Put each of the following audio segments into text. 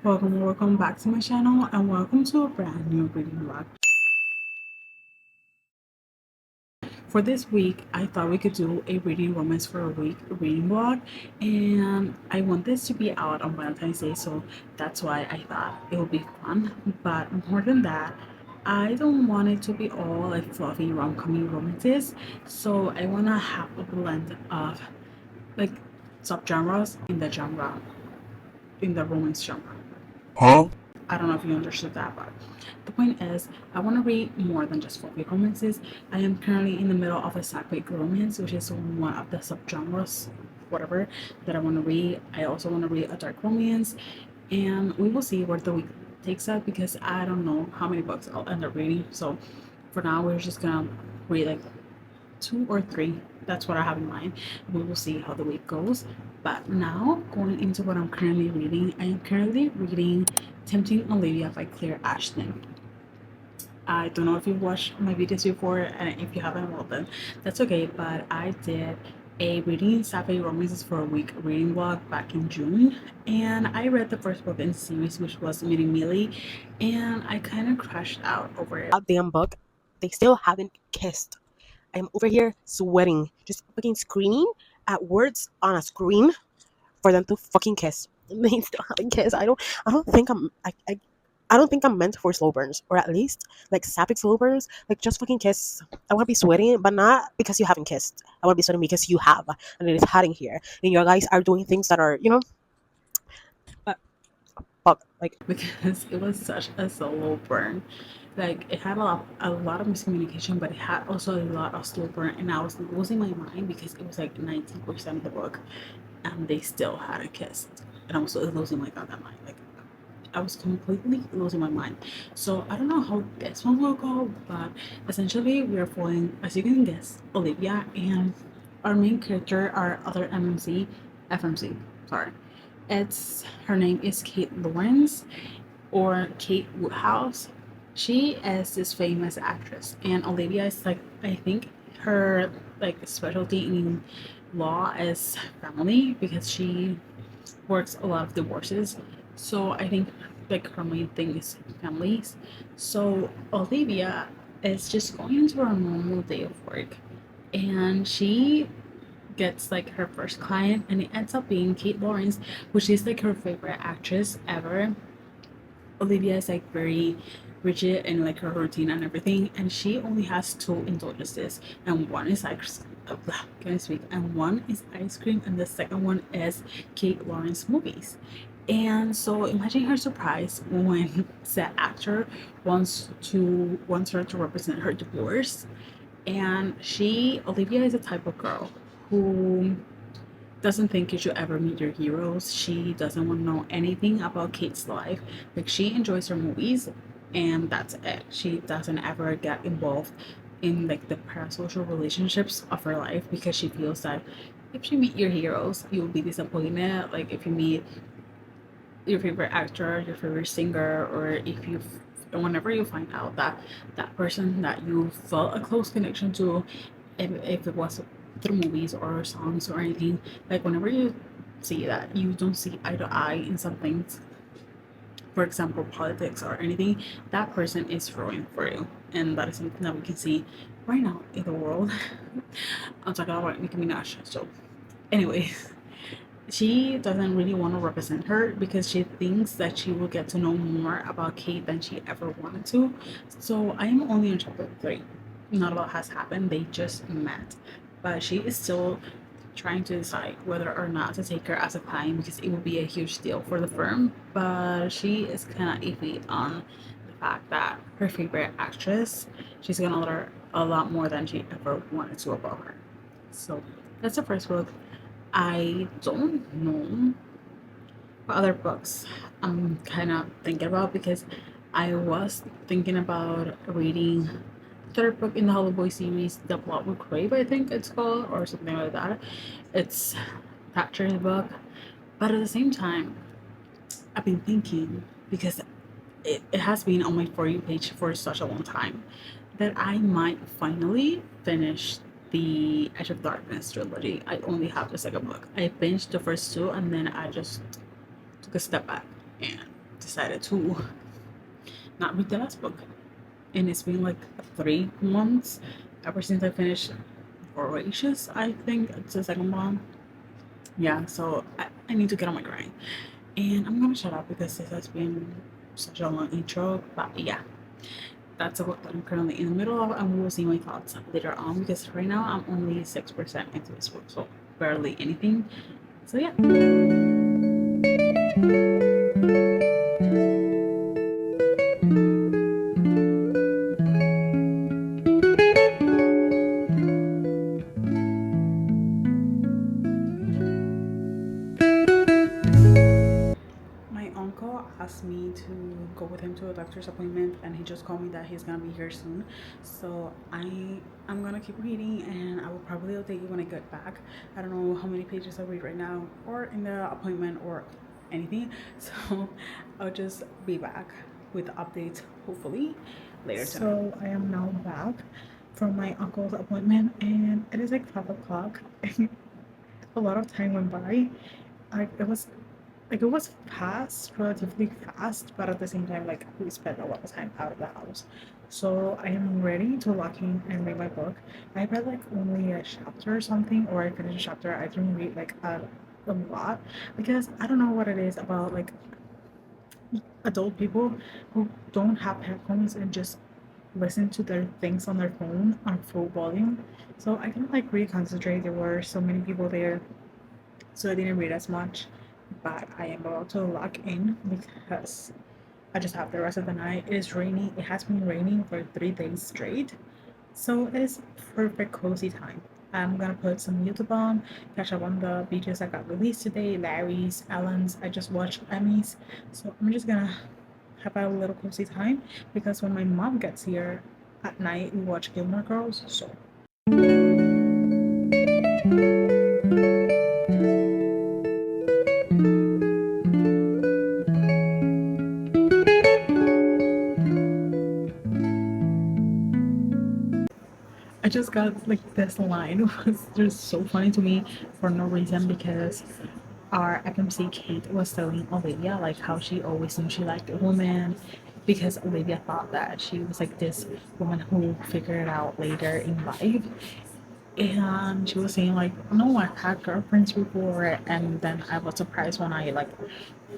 Welcome back to my channel and welcome to a brand new reading vlog. For this week, I thought we could do a reading romance for a week reading vlog, and I want this to be out on Valentine's Day, so that's why I thought it would be fun. But more than that, I don't want it to be all like fluffy rom-com romances, so I want to have a blend of like subgenres in the romance genre. Huh? I don't know if you understood that, but the point is, I want to read more than just fluffy romances. I am currently in the middle of a sapphic romance, which is one of the subgenres, whatever, that I want to read. I also want to read a dark romance, and we will see where the week takes us because I don't know how many books I'll end up reading. So for now, we're just gonna read like two or three. That's what I have in mind. We will see how the week goes. But now, going into what I'm currently reading, I am currently reading Tempting Olivia by Claire Ashton. I don't know if you've watched my videos before, and if you haven't, well then that's okay. But I did a reading Sapphic Romances for a Week reading vlog back in June, and I read the first book in the series, which was Meeting Millie, and I kind of crashed out over it. That damn book, they still haven't kissed. I'm over here sweating, just fucking screaming at words on a screen for them to fucking kiss. They still haven't kissed. I don't think I'm meant for slow burns, or at least like sapphic slow burns. Like just fucking kiss. I want to be sweating, but not because you haven't kissed. I want to be sweating because you have, and it is hot in here, and you guys are doing things that are, but fuck, like because it was such a solo burn. Like it had a lot of miscommunication, but it had also a lot of slow burn, and I was losing my mind because it was like 90% of the book, and they still hadn't kissed, and I was losing my goddamn mind. Like I was completely losing my mind. So I don't know how this one will go, but essentially we are following, as you can guess, Olivia and our main character, our other FMC. Sorry, it's her name is Kate Lawrence or Kate Woodhouse. She is this famous actress, and Olivia is like, I think her like specialty in law is family because she works a lot of divorces. So I think like her main thing is families. So Olivia is just going into her normal day of work, and she gets like her first client, and it ends up being Kate Lawrence, which is like her favorite actress ever. Olivia is like very rigid in like her routine and everything, and she only has two indulgences, and one is like can I speak? And one is ice cream, and the second one is Kate Lawrence movies. And so imagine her surprise when that actor wants her to represent her divorce. And Olivia is a type of girl who doesn't think you should ever meet your heroes. She doesn't want to know anything about Kate's life. Like she enjoys her movies and that's it. She doesn't ever get involved in like the parasocial relationships of her life because she feels that if you meet your heroes, you will be disappointed. Like if you meet your favorite actor, your favorite singer, or if you whenever you find out that that person that you felt a close connection to, if it was through movies or songs or anything, like whenever you see that you don't see eye to eye in some things, for example politics or anything, that person is rooting for you, and that is something that we can see right now in the world. I'm talking about Nicki Minaj. So anyways, she doesn't really want to represent her because she thinks that she will get to know more about Kate than she ever wanted to. So I am only on chapter 3. Not a lot has happened. They just met. But she is still trying to decide whether or not to take her as a client because it would be a huge deal for the firm. But she is kind of iffy on the fact that her favorite actress, she's going to learn a lot more than she ever wanted to about her. So that's the first book. I don't know what other books I'm kind of thinking about because I was thinking about reading the third book in the Hollow Boy series, The Plot Will Crave, I think it's called, or something like that. It's Thatcher's book. But at the same time, I've been thinking because it has been on my For You page for such a long time that I might finally finish the Edge of Darkness trilogy. I only have the second book. I finished the first two and then I just took a step back and decided to not read the last book. And it's been like 3 months ever since I finished Voracious, I think. It's the second one. Yeah, so I need to get on my grind. And I'm gonna shut up because this has been such a long intro. But yeah, that's a book that I'm currently in the middle of, and we will see my thoughts later on because right now I'm only 6% into this book, so barely anything. So yeah. My uncle asked me to go with him to a doctor's appointment, and he just called me that he's gonna be here soon. So I'm gonna keep reading, and I will probably update you when I get back. I don't know how many pages I read right now, or in the appointment, or anything. So I'll just be back with updates hopefully later tonight. So I am now back from my uncle's appointment, and it is like 5 o'clock. A lot of time went by. It was fast, relatively fast, but at the same time, like we spent a lot of time out of the house. So I am ready to lock in and read my book. I read like only a chapter or something, or I finished a chapter. I didn't read like a lot because I don't know what it is about like adult people who don't have headphones and just listen to their things on their phone on full volume. So I didn't like really concentrate. There were so many people there, so I didn't read as much. But I am about to lock in because I just have the rest of the night. It is raining. It has been raining for 3 days straight. So it is perfect cozy time. I'm gonna put some YouTube on, catch up on the beaches that got released today, Larry's, Ellen's. I just watched Emmy's. So I'm just gonna have a little cozy time because when my mom gets here at night, we watch Gilmore Girls. So I just got like this line. It was just so funny to me for no reason because our FMC Kate was telling Olivia like how she always knew she liked a woman because Olivia thought that she was like this woman who figured it out later in life. And she was saying like, no, I've had girlfriends before, and then I was surprised when I like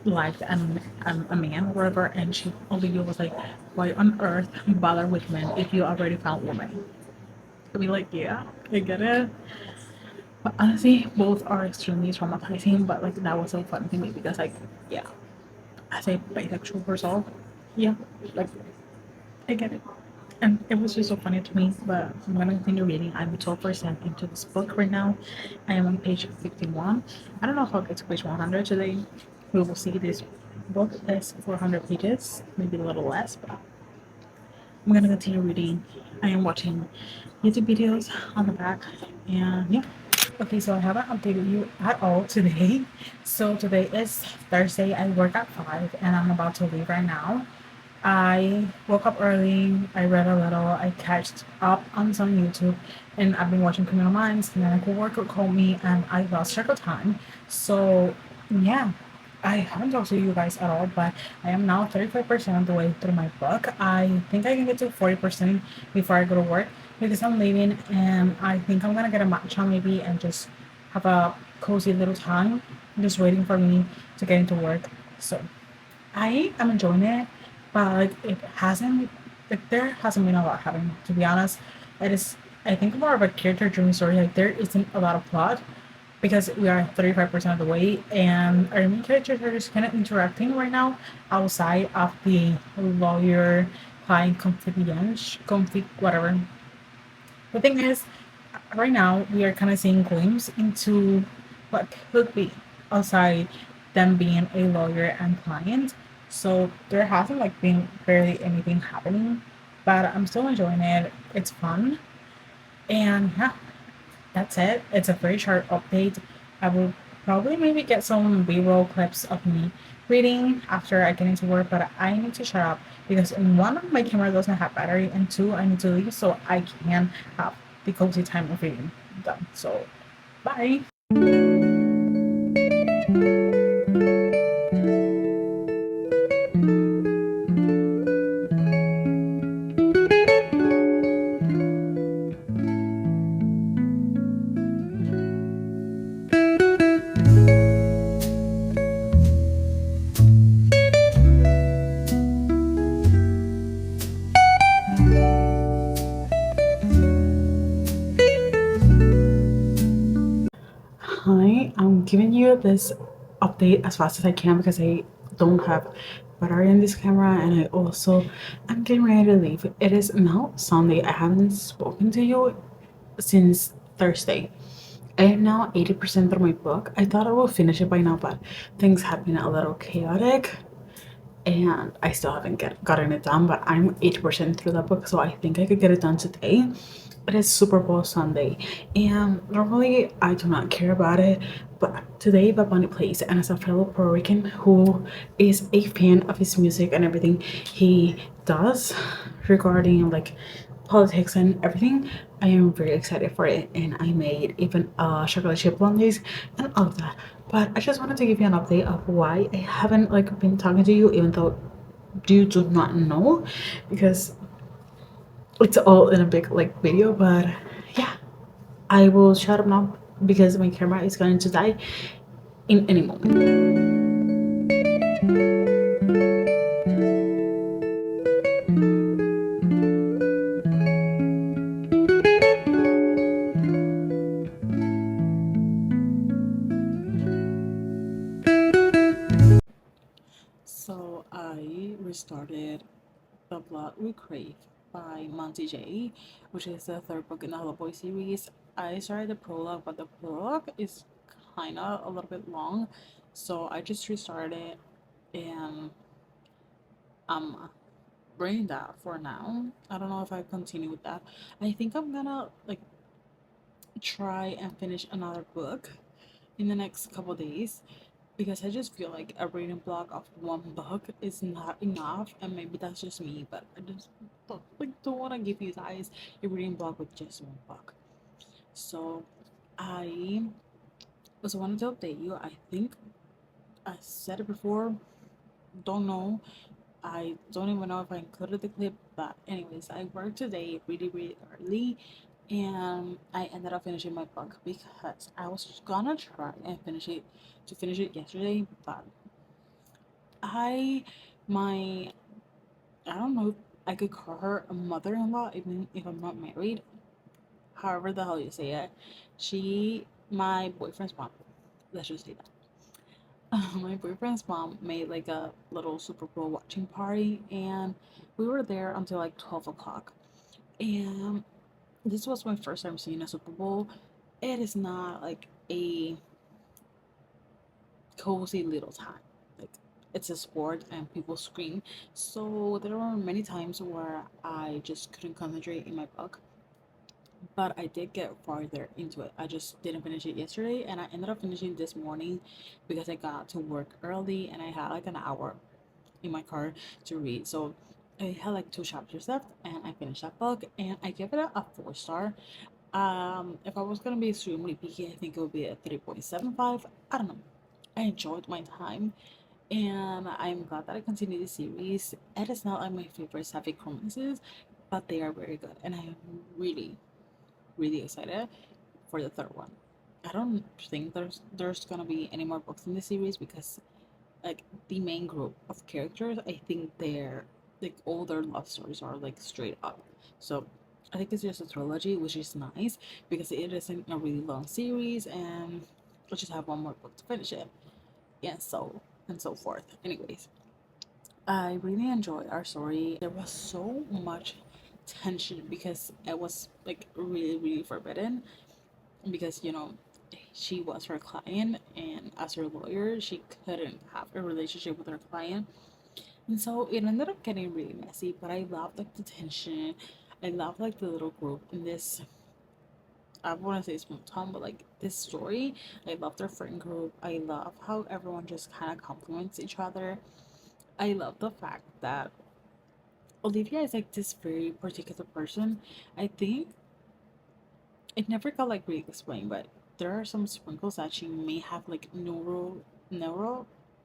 liked a man or whatever. And she Olivia was like, why on earth bother with men if you already found women? I mean, like, yeah, I get it. But honestly, both are extremely traumatizing. But like, that was so fun to me because, like, yeah, as a bisexual person, yeah, like, I get it. And it was just so funny to me. But I'm gonna continue reading. I'm 12% into this book right now. I am on page 51. I don't know if I'll get to page 100 today. We will see. This book is 400 pages, maybe a little less, but I'm gonna continue reading. I am watching YouTube videos on the back, and yeah. Okay, so I haven't updated you at all today. So today is Thursday. I work at 5 and I'm about to leave right now. I woke up early, I read a little, I catched up on some YouTube, and I've been watching Criminal Minds, and then a coworker called me and I lost track of time. So yeah, I haven't talked to you guys at all, but I am now 35% of the way through my book. I think I can get to 40% before I go to work because I'm leaving, and I think I'm gonna get a matcha maybe and just have a cozy little time, just waiting for me to get into work. So I am enjoying it, but like it hasn't, like there hasn't been a lot happening. To be honest, it is, I think, more of a character-driven story. Like there isn't a lot of plot because we are 35% of the way, and our main characters are just kind of interacting right now outside of the lawyer client conflict, whatever. The thing is, right now we are kind of seeing glimpses into what could be outside them being a lawyer and client. So there hasn't like been barely anything happening, but I'm still enjoying it. It's fun, and yeah, that's it. It's a very short update. I will probably maybe get some B-roll clips of me reading after I get into work, but I need to shut up because one, my camera doesn't have battery, and two, I need to leave so I can have the cozy time of reading done. So, bye. giving you this update as fast as I can because I don't have battery in this camera, and I also I'm getting ready to leave. It is now Sunday. I haven't spoken to you since Thursday. I am now 80% through my book. I thought I would finish it by now, but things have been a little chaotic and I still haven't gotten it done, but I'm 80% through that book, so I think I could get it done today. It is Super Bowl Sunday, and normally I do not care about it, but today Bad Bunny plays, and as a fellow Puerto Rican who is a fan of his music and everything he does regarding like politics and everything, I am very excited for it, and I made even chocolate chip blondies and all of that. But I just wanted to give you an update of why I haven't like been talking to you, even though you do not know, because it's all in a big like video. But yeah, I will shut up now because my camera is going to die in any moment. So I restarted The Blood We Crave by Monty J, which is the third book in the Hello Boy series. I started the prologue, but the prologue is kind of a little bit long, so I just restarted it, and I'm bringing that for now. I don't know if I continue with that. I think I'm gonna like try and finish another book in the next couple days because I just feel like a reading block of one book is not enough, and maybe that's just me, but I just don't want to give you guys a reading block with just one book. So I also wanted to update you. I think I said it before, don't know. I don't even know if I included the clip, but anyways, I worked today really, really early, and I ended up finishing my book because I was gonna try and finish it yesterday, but I my I don't know if I could call her a mother-in-law even if I'm not married. However the hell you say it. My boyfriend's mom. Let's just say that. My boyfriend's mom made like a little Super Bowl watching party, and we were there until like 12 o'clock. And this was my first time seeing a Super Bowl. It is not like a cozy little time. Like it's a sport and people scream. So there were many times where I just couldn't concentrate in my book. But I did get farther into it. I just didn't finish it yesterday, and I ended up finishing this morning because I got to work early and I had like an hour in my car to read. So I had like two chapters left, and I finished that book, and I gave it a 4 star. If I was gonna be extremely picky, I think it would be a 3.75. I don't know. I enjoyed my time, and I'm glad that I continued the series. It is not like my favorite sapphic romances, but they are very good, and I am really, really excited for the third one. I don't think there's gonna be any more books in the series because like the main group of characters, I think they're like all their love stories are like straight up. So I think it's just a trilogy, which is nice because it isn't a really long series, and we'll just have one more book to finish it, and so forth. Anyways, I really enjoyed our story. There was so much tension because it was like really, really forbidden because she was her client, and as her lawyer she couldn't have a relationship with her client, and so it ended up getting really messy. But I loved like the tension. I loved like the little group in this, I want to say small town, but like this story, I love their friend group. I love how everyone just kind of compliments each other. I love the fact that Olivia is like this very particular person. I think it never got like really explained, but there are some sprinkles that she may have like neuro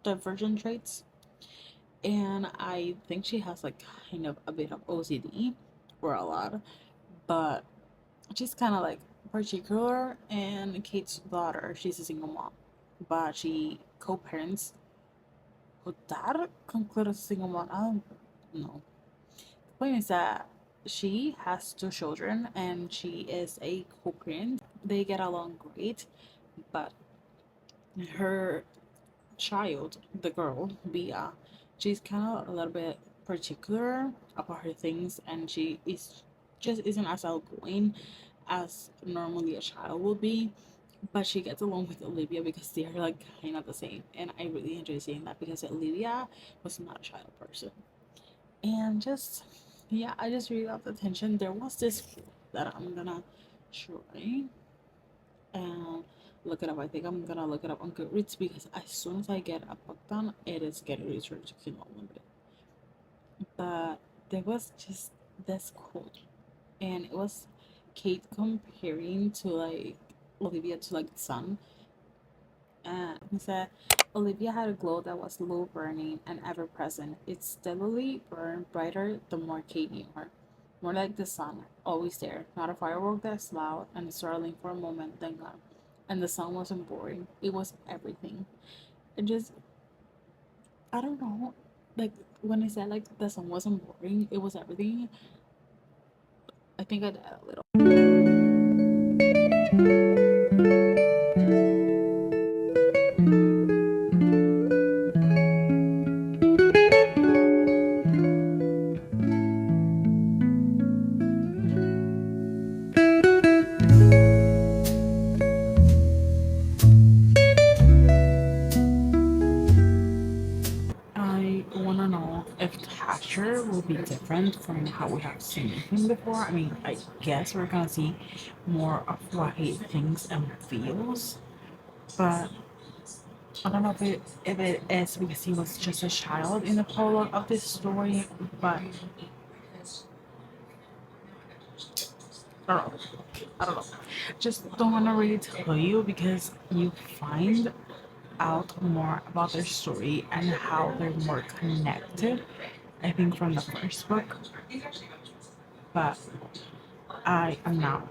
divergent traits, and I think she has like kind of a bit of OCD, or a lot, but she's kind of like particular. And Kate's daughter, she's a single mom, but she co-parents. Would that conclude as a single mom? I don't know. The point is that she has two children and she is a co-parent. They get along great, but her child, the girl, Bia, she's kind of a little bit particular about her things, and she is just isn't as outgoing as normally a child would be. But she gets along with Olivia because they are like kind of the same, and I really enjoy seeing that because Olivia was not a child person, and just yeah, I just really love the tension. There was this book that I'm gonna try and look it up. I think I'm gonna look it up on Goodreads because as soon as I get a book done, it is getting returned to Kindle Unlimited. But there was just this quote, and it was Kate comparing to like Olivia to like the sun, and he said Olivia had a glow that was low burning and ever present. It steadily burned brighter the more Kate knew her. More like the sun, always there, not a firework that's loud and startling for a moment, then gone. And the sun wasn't boring, it was everything. It just, I don't know, like when I said like the sun wasn't boring, it was everything. I think I did a little. I want to know if Thatcher will be different from how we have seen him before. I mean, I guess we're gonna see more of what he thinks and feels, but I don't know if it is because he was just a child in the prologue of this story, but I don't know. I don't know. Just don't want to really tell you because you find out more about their story and how they're more connected. I think from the first book, but I am now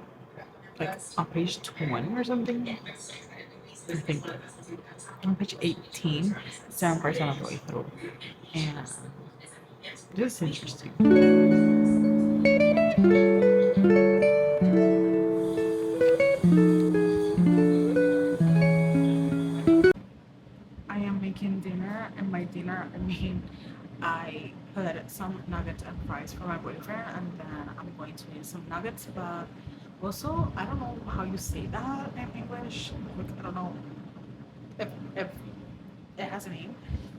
like on page 20 or something. I think on page 18, 7% of the way through, and this is interesting. I am making dinner, and my dinner, I mean, I put some nuggets and fries for my boyfriend, and then I'm going to eat some nuggets. But also, I don't know how you say that in English. Like, I don't know if it has a name.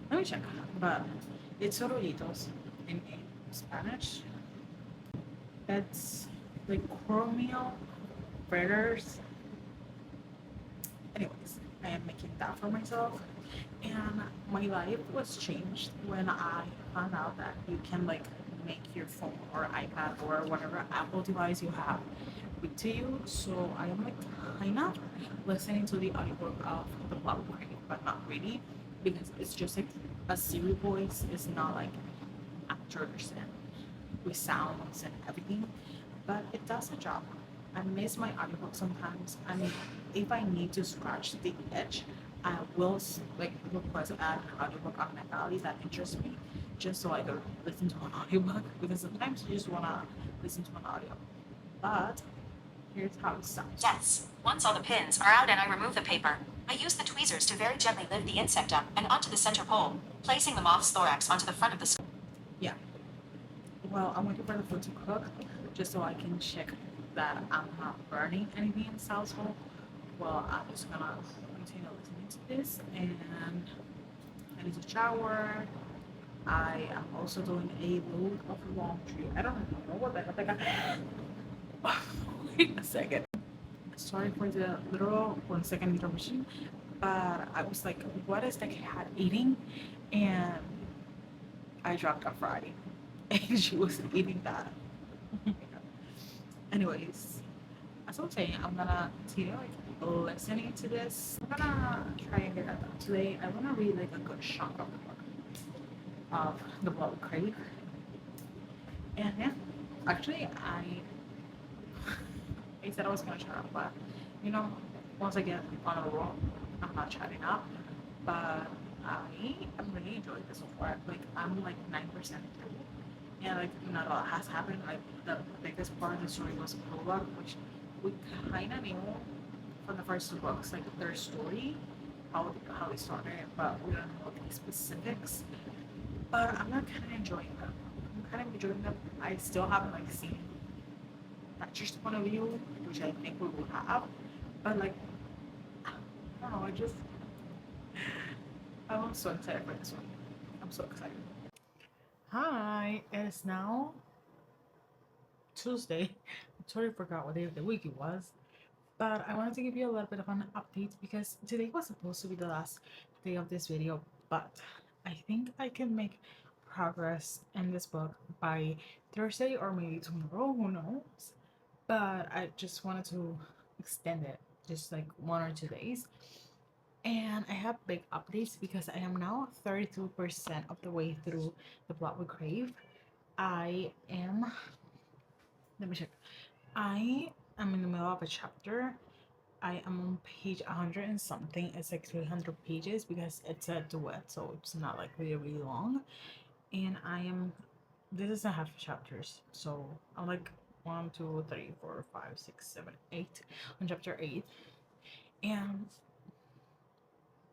Let me check. But it's sorolitos in Spanish. It's like cornmeal fritters. Anyways, I am making that for myself. And my life was changed when I found out that you can like make your phone or iPad or whatever Apple device you have read to you. So I am like kind of listening to the audiobook of the Blood Crane, but not really because it's just like a Siri voice. It's not like actors and with sounds and everything, but it does a job. I miss my audiobook sometimes. I mean, if I need to scratch the itch, I will like request to add an audiobook on my valley that interests me, just so I can listen to an audiobook because sometimes you just wanna listen to an audio. But here's how it sounds. Yes. Once all the pins are out and I remove the paper, I use the tweezers to very gently lift the insect up and onto the center pole, placing the moth's thorax onto the front of the. Yeah, well, I'm waiting for the food to cook just so I can check that I'm not burning anything in the household. Well, I'm just gonna continue listening to this, and I need to shower. I am also doing a load of laundry. I don't know what the heck I got. Wait a second. Sorry for the literal 1 second intermission, but I was like, what is the cat eating? And I dropped a fry, and she was eating that. Anyways, as I was saying, I'm gonna continue like listening to this. I'm gonna try and get that done today. I wanna read like a good chunk of the book of the Blood Crave. And yeah, actually, I said I was gonna shut up, but you know, once I get on a roll, I'm not shutting up. But I'm really enjoying this so far. Like I'm like 9% through, and like not a lot has happened. Like the biggest part of the story was prologue, which we kind of knew from the first two books, like their story. how it started, but we don't know the specifics. But I'm not kind of enjoying them. I'm kind of enjoying them. I still haven't like seen Thatcher's point of view, which I think we will have. But like, I don't know. I'm so excited for this one. I'm so excited. Hi, it is now Tuesday. I totally forgot what day of the week it was. But I wanted to give you a little bit of an update because today was supposed to be the last day of this video, but I think I can make progress in this book by Thursday or maybe tomorrow, who knows? But I just wanted to extend it just like 1 or 2 days. And I have big updates because I am now 32% of the way through the plot with Crave. I am, let me check. I am in the middle of a chapter. I am on page 100 and something. It's like 300 pages because it's a duet, so it's not like really, really long. And this is a half chapters. So I'm like 1, 2, 3, 4, 5, 6, 7, 8 on chapter 8. And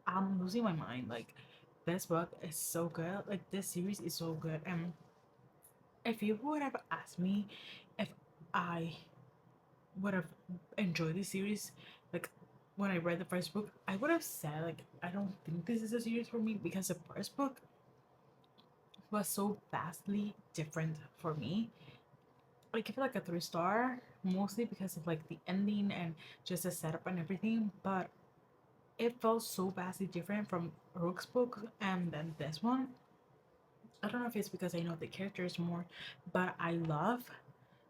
I'm losing my mind. Like, this book is so good. Like, this series is so good. And if you would have asked me if I would have enjoyed this series, like when I read the first book, I would have said like I don't think this is a series for me because the first book was so vastly different for me. I give it like a 3 star, mostly because of like the ending and just the setup and everything. But it felt so vastly different from Rook's book and then this one. I don't know if it's because I know the characters more, but I love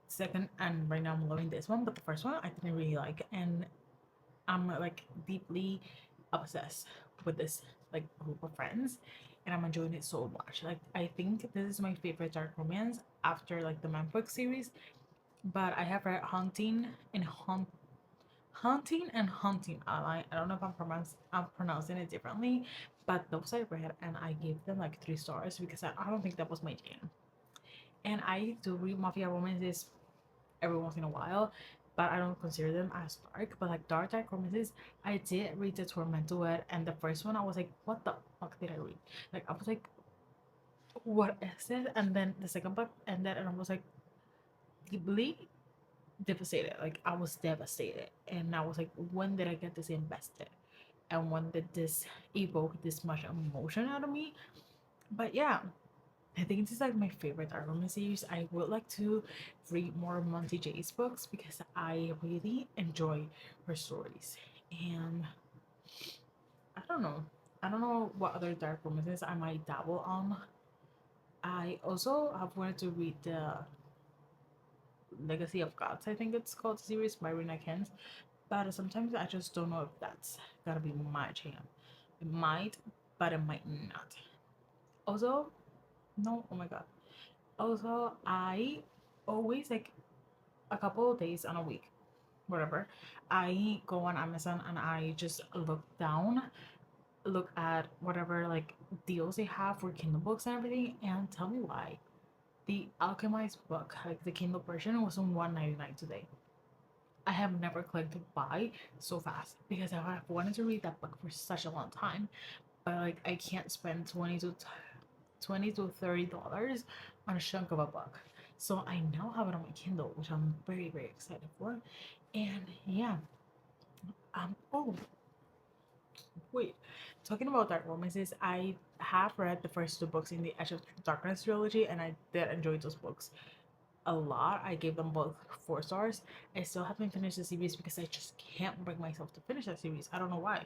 second and right now I'm loving this one. But the first one I didn't really like, and I'm like deeply obsessed with this like group of friends, and I'm enjoying it so much. Like I think this is my favorite dark romance after like the Manbook series. But I have read Haunting and Hunting. I don't know if I'm pronouncing it differently, but those I read and I gave them like 3 stars because I don't think that was my jam. And I do read mafia romances every once in a while, but I don't consider them as dark. But like dark romances, I did read the Torment Duet, and the first one I was like, what the fuck did I read? Like I was like, what is it? And then the second book ended, and I was like deeply devastated. Like I was devastated, and I was like, when did I get this invested? And when did this evoke this much emotion out of me? But yeah, I think this is like my favorite art romance series. I would like to read more Monty J's books because I really enjoy her stories. And I don't know. I don't know what other dark romances I might dabble on. I also have wanted to read the Legacy of Gods, I think it's called, series by Rina Kent. But sometimes I just don't know if that's gonna be my jam. It might, but it might not. Also, no, oh my god. Also, I always like a couple of days on a week, whatever, I go on Amazon and I just look at whatever like deals they have for Kindle books and everything, and tell me why the Alchemist book, like the Kindle version, was on 199 today. I have never clicked buy so fast because I have wanted to read that book for such a long time, but like I can't spend 20 to $30 on a chunk of a book. So I now have it on my Kindle, which I'm very, very excited for. And yeah, oh, wait. Talking about dark romances, I have read the first 2 books in the Edge of Darkness trilogy, and I did enjoy those books a lot. I gave them both 4 stars. I still haven't finished the series because I just can't bring myself to finish that series. I don't know why.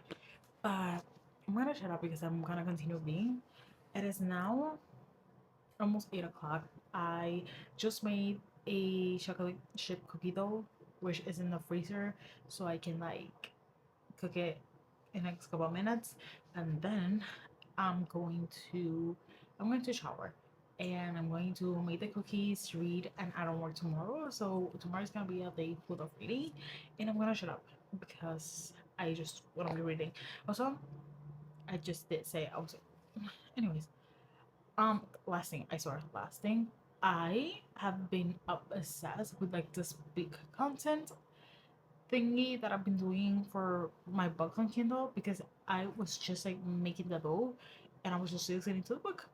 But I'm gonna shut up because I'm gonna continue reading. It is now almost 8 o'clock. I just made a chocolate chip cookie dough, which is in the freezer, so I can like cook it in the next couple of minutes, and then I'm going to I'm going to shower, and I'm going to make the cookies, read, and I don't work tomorrow, so tomorrow's gonna be a day full of reading, and I'm gonna shut up because I just want to be reading. Also, I just did say I was. Anyways, last thing, I swear, last thing. I have been obsessed with like this big content. thingy that I've been doing for my books on Kindle, because I was just like making the dough and I was just listening to the book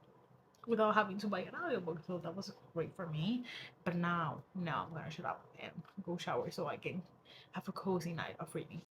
without having to buy an audiobook. So that was great for me. But now I'm gonna shut up and go shower so I can have a cozy night of reading.